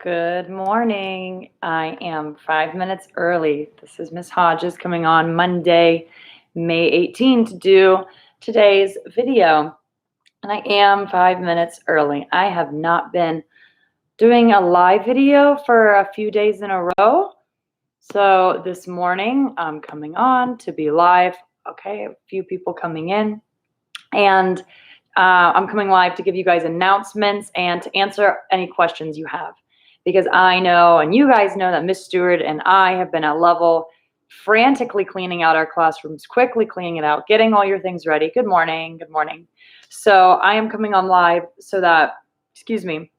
Good morning. I am 5 minutes early. This is Miss Hodges coming on Monday, May 18 to do today's video. And I am 5 minutes early. I have not been doing a live video for a few days in a row. So this morning I'm coming on to be live. Okay, a few people coming in. And I'm coming live to give you guys announcements and to answer any questions you have. Because I know, and you guys know, that Miss Stewart and I have been at Level frantically cleaning out our classrooms, quickly cleaning it out, getting all your things ready. Good morning, good morning. So I am coming on live so that, excuse me,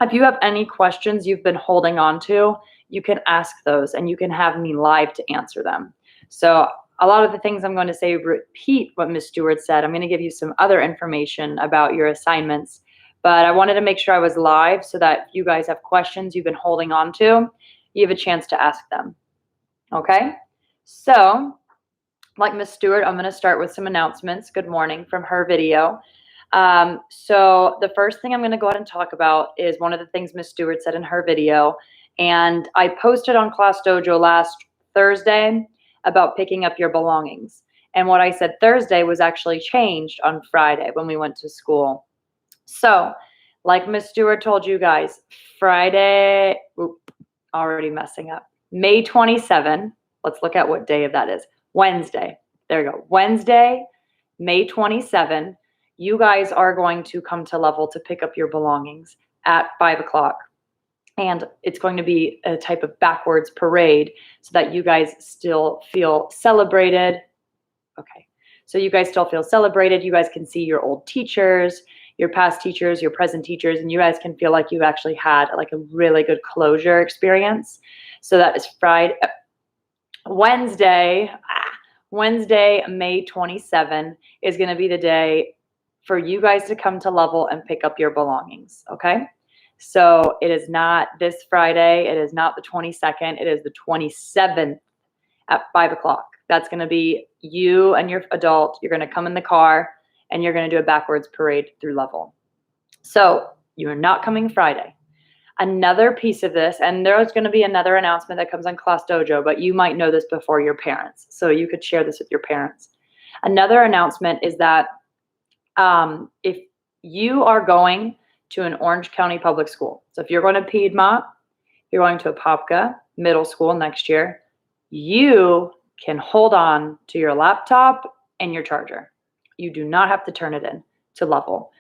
if you have any questions you've been holding on to, you can ask those and you can have me live to answer them. So a lot of the things I'm going to say repeat what Ms. Stewart said. I'm going to give you some other information about your assignments, but I wanted to make sure I was live so that if you guys have questions you've been holding on to, you have a chance to ask them. Okay? So, like Ms. Stewart, I'm going to start with some announcements. Good morning from her video. So the first thing I'm going to go ahead and talk about is one of the things Ms. Stewart said in her video, and I posted on Class Dojo last Thursday about picking up your belongings. And what I said Thursday was actually changed on Friday when we went to school. So, like Ms. Stewart told you guys, Friday, already messing up, May 27, let's look at what day of that is. Wednesday. There you go. Wednesday, May 27, you guys are going to come to Level to pick up your belongings at 5 o'clock. And it's going to be a type of backwards parade so that you guys still feel celebrated. Okay. So you guys still feel celebrated. You guys can see your old teachers, your past teachers, your present teachers, and you guys can feel like you actually had like a really good closure experience. So that is Wednesday, May 27 is going to be the day for you guys to come to Level and pick up your belongings, okay? So it is not this Friday. It is not the 22nd. It is the 27th at 5 o'clock. That's going to be you and your adult. You're going to come in the car and you're going to do a backwards parade through Level. So you're not coming Friday. Another piece of this, and there's going to be another announcement that comes on Class Dojo, but you might know this before your parents, so you could share this with your parents. Another announcement is that if you are going to an Orange County public school, so if you're going to Piedmont, you're going to Apopka Middle School next year, you can hold on to your laptop and your charger. You do not have to turn it in to Level,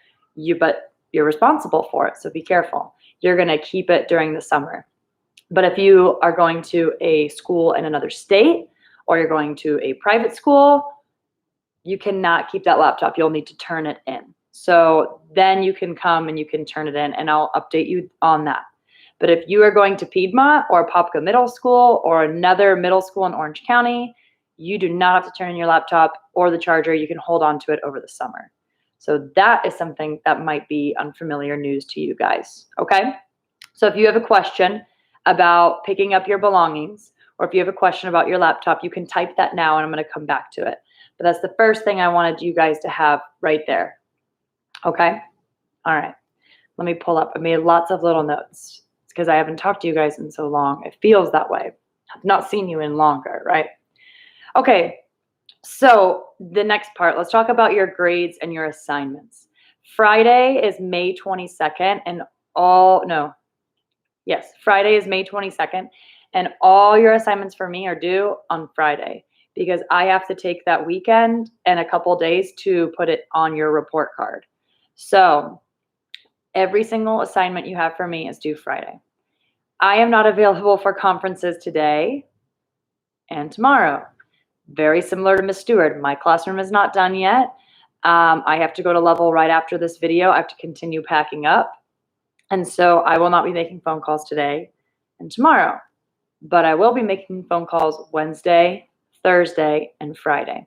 but you're responsible for it, so be careful. You're going to keep it during the summer. But if you are going to a school in another state or you're going to a private school, you cannot keep that laptop. You'll need to turn it in. So then you can come and you can turn it in, and I'll update you on that. But if you are going to Piedmont or Apopka Middle School or another middle school in Orange County, you do not have to turn in your laptop or the charger. You can hold on to it over the summer. So that is something that might be unfamiliar news to you guys, okay? So if you have a question about picking up your belongings, or if you have a question about your laptop, you can type that now and I'm going to come back to it. But that's the first thing I wanted you guys to have right there, okay? All right, let me pull up. I made lots of little notes. It's because I haven't talked to you guys in so long. It feels that way. I've not seen you in longer, right? Okay. So the next part, let's talk about your grades and your assignments. Friday is May 22nd and Friday is May 22nd and all your assignments for me are due on Friday because I have to take that weekend and a couple days to put it on your report card. So every single assignment you have for me is due Friday. I am not available for conferences today and tomorrow. Very similar to Ms. Stewart. My classroom is not done yet. I have to go to Level right after this video. I have to continue packing up. And so I will not be making phone calls today and tomorrow. But I will be making phone calls Wednesday, Thursday, and Friday.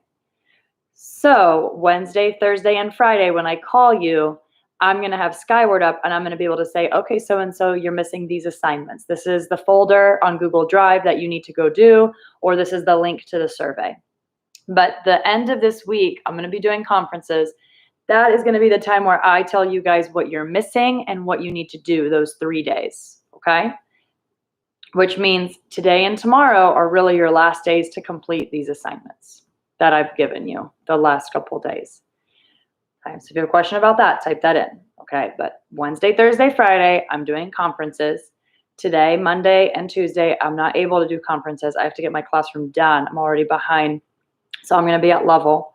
So Wednesday, Thursday, and Friday, when I call you, I'm going to have Skyward up and I'm going to be able to say, okay, so-and-so, you're missing these assignments. This is the folder on Google Drive that you need to go do, or this is the link to the survey. But the end of this week, I'm going to be doing conferences. That is going to be the time where I tell you guys what you're missing and what you need to do those 3 days. okay? Which means today and tomorrow are really your last days to complete these assignments that I've given you the last couple days. Okay, so if you have a question about that, type that in, okay? But Wednesday, Thursday, Friday, I'm doing conferences. Today, Monday, and Tuesday, I'm not able to do conferences. I have to get my classroom done. I'm already behind, so I'm going to be at level.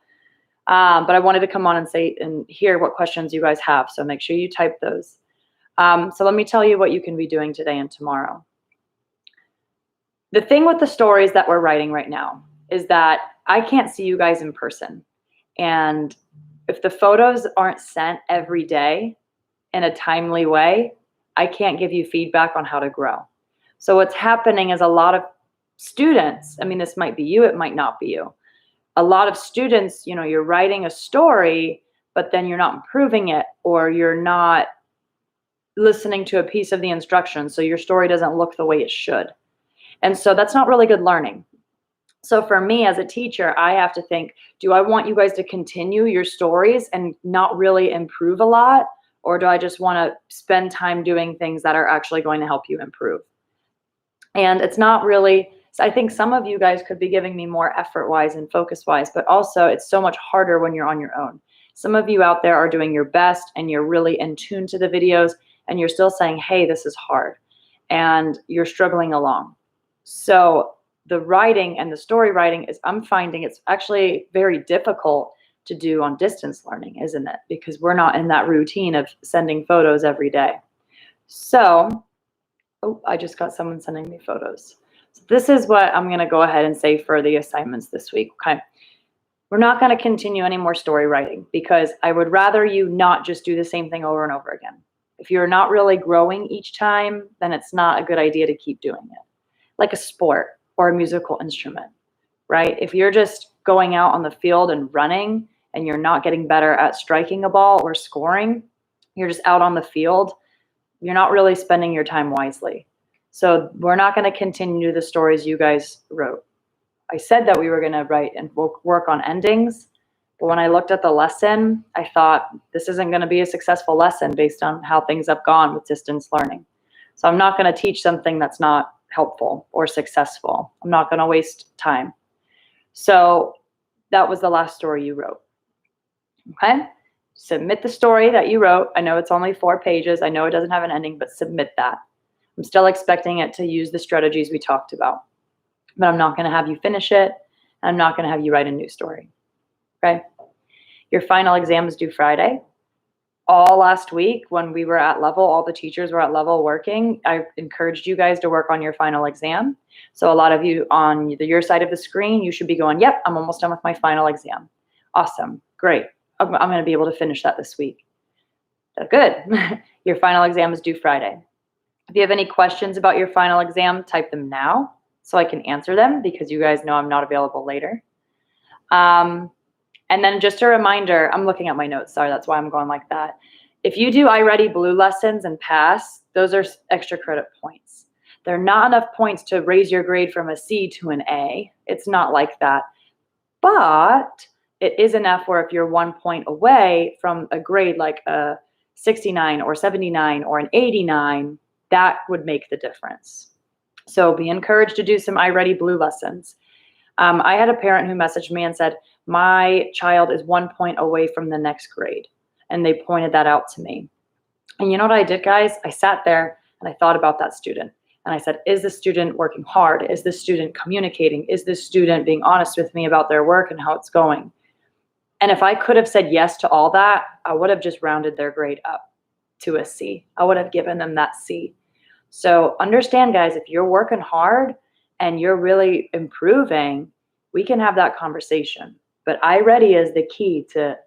But I wanted to come on and say and hear what questions you guys have, so make sure you type those. So let me tell you what you can be doing today and tomorrow. The thing with the stories that we're writing right now is that I can't see you guys in person. And if the photos aren't sent every day in a timely way, I can't give you feedback on how to grow. So what's happening is a lot of students, I mean, this might be you, it might not be you. A lot of students, you know, you're writing a story, but then you're not improving it, or you're not listening to a piece of the instruction, so your story doesn't look the way it should. And so that's not really good learning. So for me as a teacher, I have to think, do I want you guys to continue your stories and not really improve a lot? Or do I just want to spend time doing things that are actually going to help you improve? And it's not really, I think some of you guys could be giving me more effort-wise and focus-wise, but also it's so much harder when you're on your own. Some of you out there are doing your best and you're really in tune to the videos and you're still saying, hey, this is hard, and you're struggling along. So the writing and the story writing is, I'm finding it's actually very difficult to do on distance learning, isn't it? Because we're not in that routine of sending photos every day. So, oh, I just got someone sending me photos. So this is what I'm going to go ahead and say for the assignments this week. Okay. We're not going to continue any more story writing because I would rather you not just do the same thing over and over again. If you're not really growing each time, then it's not a good idea to keep doing it. Like a sport or a musical instrument, right? If you're just going out on the field and running and you're not getting better at striking a ball or scoring, you're just out on the field, you're not really spending your time wisely. So we're not going to continue the stories you guys wrote. I said that we were going to write and work on endings, but when I looked at the lesson, I thought this isn't going to be a successful lesson based on how things have gone with distance learning. So I'm not going to teach something that's not helpful or successful. I'm not going to waste time. So that was the last story you wrote. Okay? Submit the story that you wrote. I know it's only 4 pages. I know it doesn't have an ending, but submit that. I'm still expecting it to use the strategies we talked about, but I'm not going to have you finish it. And I'm not going to have you write a new story. Okay? Your final exam is due Friday. All last week when we were at level, all the teachers were at level working. I encouraged you guys to work on your final exam. So a lot of you on your side of the screen, you should be going, yep, I'm almost done with my final exam. Awesome. Great. I'm going to be able to finish that this week. Good. Your final exam is due Friday. If you have any questions about your final exam, type them now so I can answer them because you guys know I'm not available later. And then just a reminder, I'm looking at my notes. Sorry, that's why I'm going like that. If you do iReady Blue lessons and pass, those are extra credit points. They're not enough points to raise your grade from a C to an A. It's not like that. But it is enough where if you're 1 point away from a grade like a 69 or 79 or an 89, that would make the difference. So be encouraged to do some iReady Blue lessons. I had a parent who messaged me and said, my child is 1 point away from the next grade. And they pointed that out to me. And you know what I did, guys? I sat there and I thought about that student. And I said, is the student working hard? Is the student communicating? Is the student being honest with me about their work and how it's going? And if I could have said yes to all that, I would have just rounded their grade up to a C. I would have given them that C. So understand, guys, if you're working hard and you're really improving, we can have that conversation. But iReady is the key to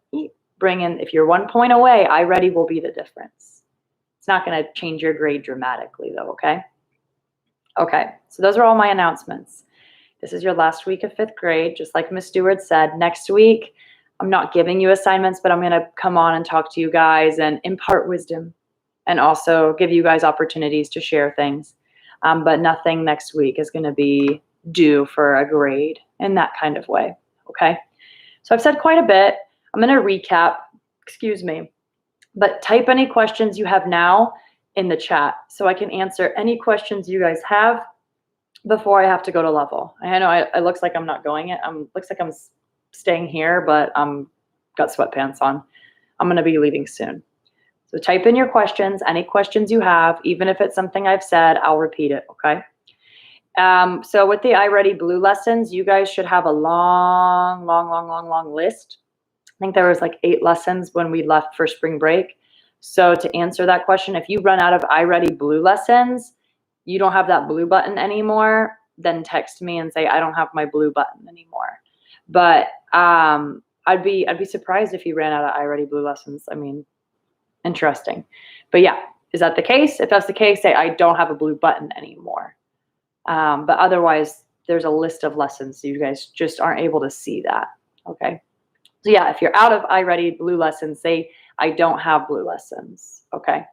bring in, if you're 1 point away, iReady will be the difference. It's not going to change your grade dramatically though, okay? Okay, so those are all my announcements. This is your last week of 5th grade. Just like Ms. Stewart said, next week, I'm not giving you assignments, but I'm going to come on and talk to you guys and impart wisdom and also give you guys opportunities to share things. But nothing next week is going to be due for a grade in that kind of way, okay? So I've said quite a bit. I'm going to recap, excuse me, but type any questions you have now in the chat so I can answer any questions you guys have before I have to go to level. I know it looks like I'm not going it. Looks like I'm staying here, but got sweatpants on. I'm going to be leaving soon. So type in your questions, any questions you have, even if it's something I've said, I'll repeat it, okay? So with the iReady Blue lessons, you guys should have a long list. I think there was like 8 lessons when we left for spring break. So to answer that question, if you run out of iReady Blue lessons, you don't have that blue button anymore, then text me and say, I don't have my blue button anymore. But I'd be surprised if you ran out of iReady Blue lessons. I mean, interesting. But yeah, is that the case? If that's the case, say I don't have a blue button anymore. But otherwise, there's a list of lessons. So you guys just aren't able to see that. Okay. So yeah, if you're out of iReady Blue lessons, say I don't have blue lessons. Okay.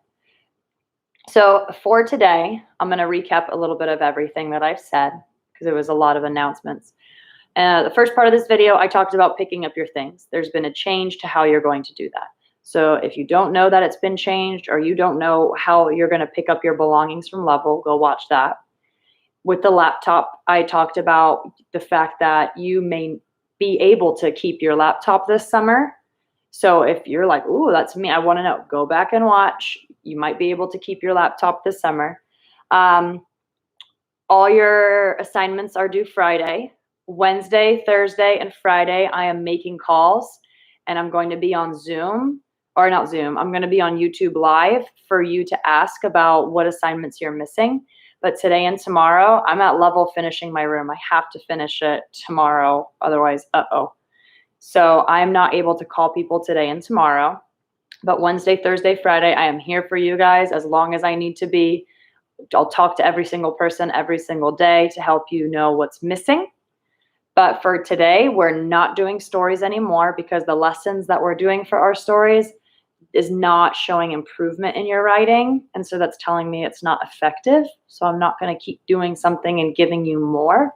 So for today, I'm going to recap a little bit of everything that I've said because there was a lot of announcements. The first part of this video, I talked about picking up your things. There's been a change to how you're going to do that. So if you don't know that it's been changed or you don't know how you're going to pick up your belongings from Level, go watch that. With the laptop, I talked about the fact that you may be able to keep your laptop this summer. So if you're like, ooh, that's me, I want to know, go back and watch. You might be able to keep your laptop this summer. All your assignments are due Friday. Wednesday, Thursday, and Friday, I am making calls, and I'm going to be on Zoom, or not Zoom, I'm going to be on YouTube Live for you to ask about what assignments you're missing. But today and tomorrow, I'm at Level finishing my room. I have to finish it tomorrow, otherwise, So I'm not able to call people today and tomorrow. But Wednesday, Thursday, Friday, I am here for you guys as long as I need to be. I'll talk to every single person every single day to help you know what's missing. But for today, we're not doing stories anymore because the lessons that we're doing for our stories is not showing improvement in your writing. And so that's telling me it's not effective. So I'm not going to keep doing something and giving you more.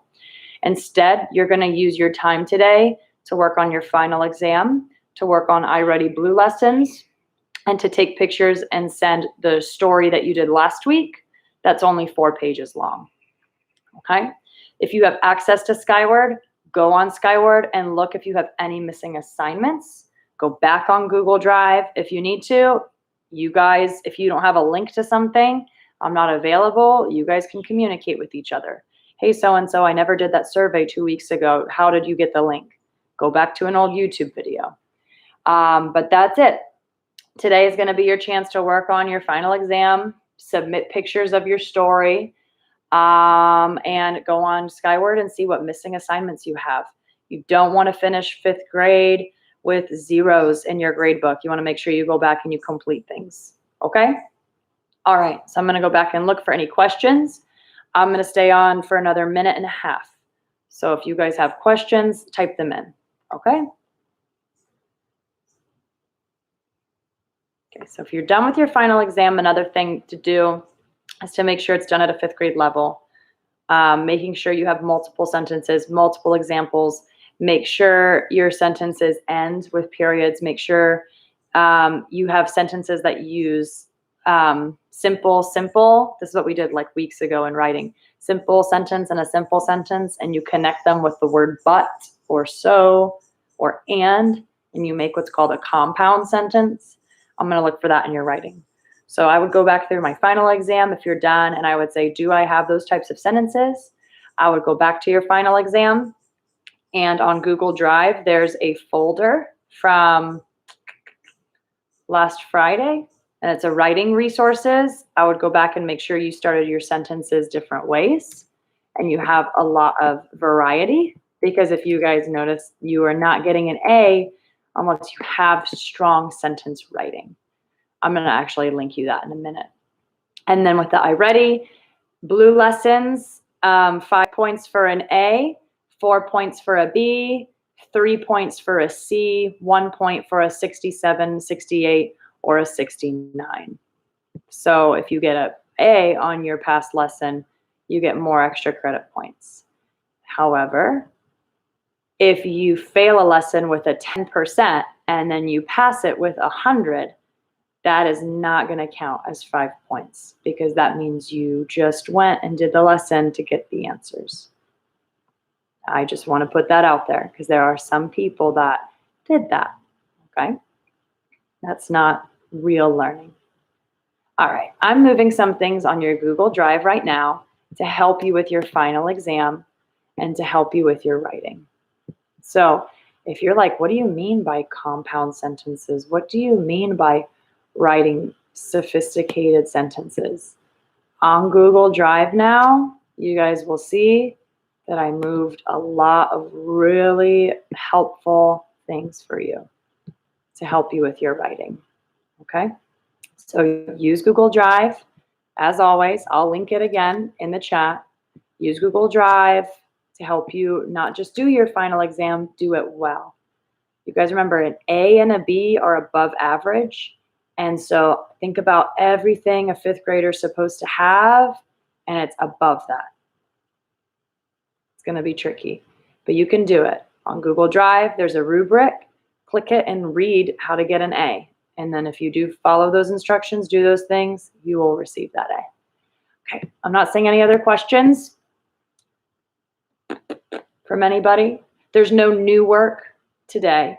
Instead, you're going to use your time today to work on your final exam, to work on iReady Blue lessons, and to take pictures and send the story that you did last week. That's only 4 pages long. Okay? If you have access to Skyward, go on Skyward and look if you have any missing assignments. Go back on Google Drive if you need to. You guys, if you don't have a link to something, I'm not available, you guys can communicate with each other. Hey, so-and-so, I never did that survey 2 weeks ago. How did you get the link? Go back to an old YouTube video. But that's it. Today is going to be your chance to work on your final exam, submit pictures of your story, and go on Skyward and see what missing assignments you have. You don't want to finish 5th grade with zeros in your grade book. You want to make sure you go back and you complete things. Okay? All right. So I'm going to go back and look for any questions. I'm going to stay on for another 1.5 minutes. So if you guys have questions, type them in. Okay? Okay, so if you're done with your final exam, another thing to do is to make sure it's done at a 5th grade level. Making sure you have multiple sentences, multiple examples. Make sure your sentences end with periods. Make sure you have sentences that use simple. This is what we did like weeks ago in writing. Simple sentence and a simple sentence, and you connect them with the word but or so or and you make what's called a compound sentence. I'm going to look for that in your writing. So I would go back through my final exam if you're done, and I would say, do I have those types of sentences? I would go back to your final exam, and on Google Drive, there's a folder from last Friday, and it's a writing resources. I would go back and make sure you started your sentences different ways, and you have a lot of variety, because if you guys notice, you are not getting an A unless you have strong sentence writing. I'm going to actually link you that in a minute. And then with the iReady Blue lessons, 5 points for an A, 4 points for a B, 3 points for a C, 1 point for a 67, 68, or a 69. So if you get an A on your past lesson, you get more extra credit points. However, if you fail a lesson with a 10% and then you pass it with 100, that is not going to count as 5 points because that means you just went and did the lesson to get the answers. I just want to put that out there because there are some people that did that, okay? That's not real learning. All right, I'm moving some things on your Google Drive right now to help you with your final exam and to help you with your writing. So if you're like, what do you mean by compound sentences? What do you mean by writing sophisticated sentences? On Google Drive now, you guys will see that I moved a lot of really helpful things for you to help you with your writing, okay? So use Google Drive. As always, I'll link it again in the chat. Use Google Drive to help you not just do your final exam, do it well. You guys remember an A and a B are above average. And so think about everything a fifth grader is supposed to have, and it's above that. It's going to be tricky, but you can do it. On Google Drive, there's a rubric. Click it and read how to get an A. And then if you do follow those instructions, do those things, you will receive that A. Okay, I'm not seeing any other questions from anybody. There's no new work today.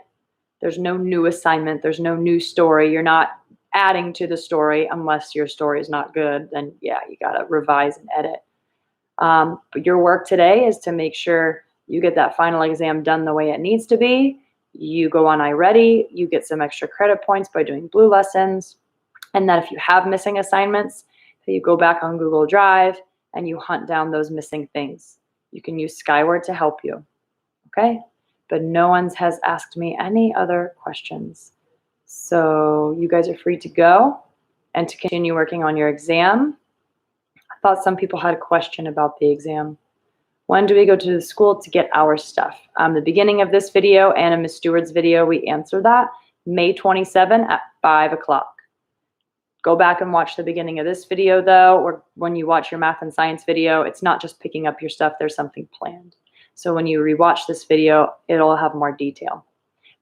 There's no new assignment. There's no new story. You're not adding to the story unless your story is not good. Then yeah, you got to revise and edit. But your work today is to make sure you get that final exam done the way it needs to be. You go on iReady, you get some extra credit points by doing blue lessons. And that if you have missing assignments, that you go back on Google Drive and you hunt down those missing things. You can use Skyward to help you, okay? But no one has asked me any other questions. So you guys are free to go and to continue working on your exam. I thought some people had a question about the exam. When do we go to the school to get our stuff? The beginning of this video and in Ms. Stewart's video, we answer that. May 27 at 5 o'clock. Go back and watch the beginning of this video though, or when you watch your math and science video, it's not just picking up your stuff, there's something planned. So when you rewatch this video, it'll have more detail.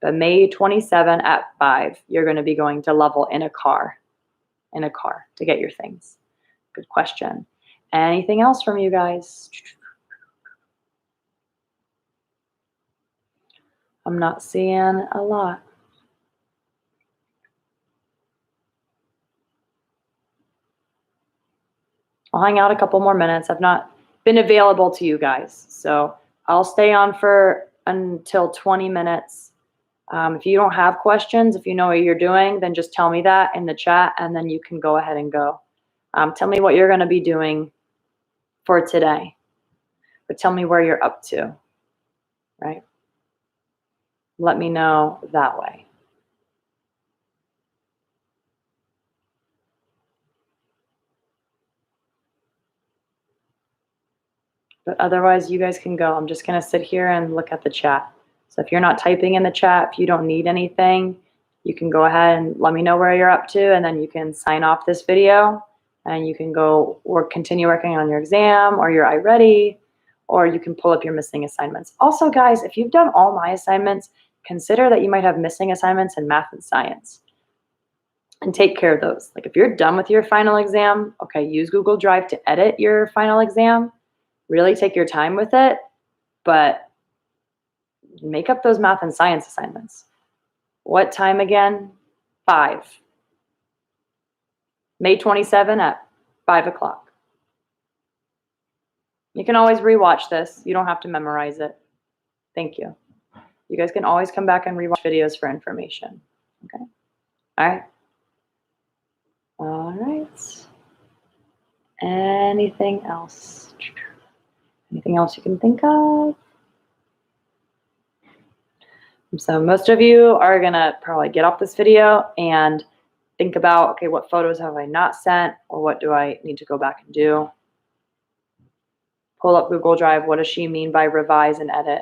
But May 27 at 5, you're going to be going to Level in a car to get your things. Good question. Anything else from you guys? I'm not seeing a lot. I'll hang out a couple more minutes. I've not been available to you guys, so I'll stay on for until 20 minutes. If you don't have questions, if you know what you're doing, then just tell me that in the chat, and then you can go ahead and go. Tell me what you're going to be doing for today, but tell me where you're up to, right? Let me know that way. But otherwise, you guys can go. I'm just going to sit here and look at the chat. So if you're not typing in the chat, if you don't need anything, you can go ahead and let me know where you're up to, and then you can sign off this video, and you can go or continue working on your exam or your iReady, or you can pull up your missing assignments. Also, guys, if you've done all my assignments, consider that you might have missing assignments in math and science. And take care of those. Like if you're done with your final exam, okay, use Google Drive to edit your final exam. Really take your time with it, but make up those math and science assignments. What time again? 5. May 27 at 5 o'clock. You can always rewatch this. You don't have to memorize it. Thank you. You guys can always come back and rewatch videos for information. Okay. All right. All right. Anything else? Anything else you can think of? So most of you are going to probably get off this video and think about, okay, what photos have I not sent, or what do I need to go back and do? Pull up Google Drive. What does she mean by revise and edit?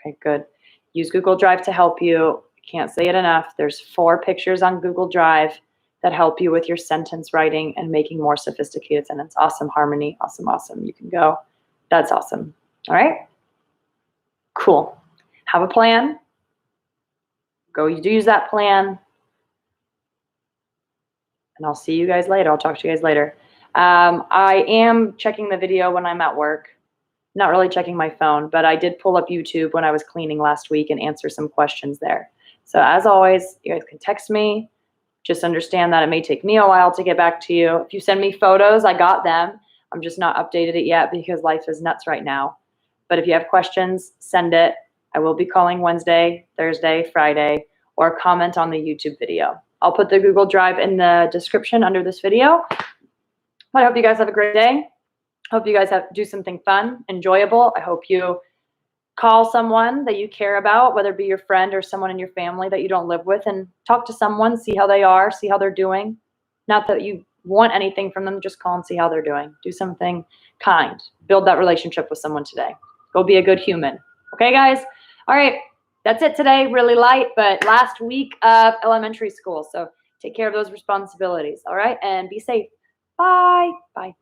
Okay, good. Use Google Drive to help you. Can't say it enough. There's 4 pictures on Google Drive that help you with your sentence writing and making more sophisticated sentences. Awesome, Harmony. Awesome, awesome. You can go. That's awesome. All right? Cool. Have a plan. Go use that plan. and I'll see you guys later. I'll talk to you guys later. I am checking the video when I'm at work. Not really checking my phone, but I did pull up YouTube when I was cleaning last week and answer some questions there. So as always, you guys can text me. Just understand that it may take me a while to get back to you. If you send me photos, I got them. I'm just not updated it yet because life is nuts right now. But if you have questions, send it. I will be calling Wednesday, Thursday, Friday, or comment on the YouTube video. I'll put the Google Drive in the description under this video. But I hope you guys have a great day. Hope you guys do something fun, enjoyable. I hope you call someone that you care about, whether it be your friend or someone in your family that you don't live with, and talk to someone, see how they are, see how they're doing. Not that you want anything from them, just call and see how they're doing. Do something kind. Build that relationship with someone today. Go be a good human. Okay, guys? All right, that's it today. Really light, but last week of elementary school. So take care of those responsibilities, all right? And be safe. Bye. Bye.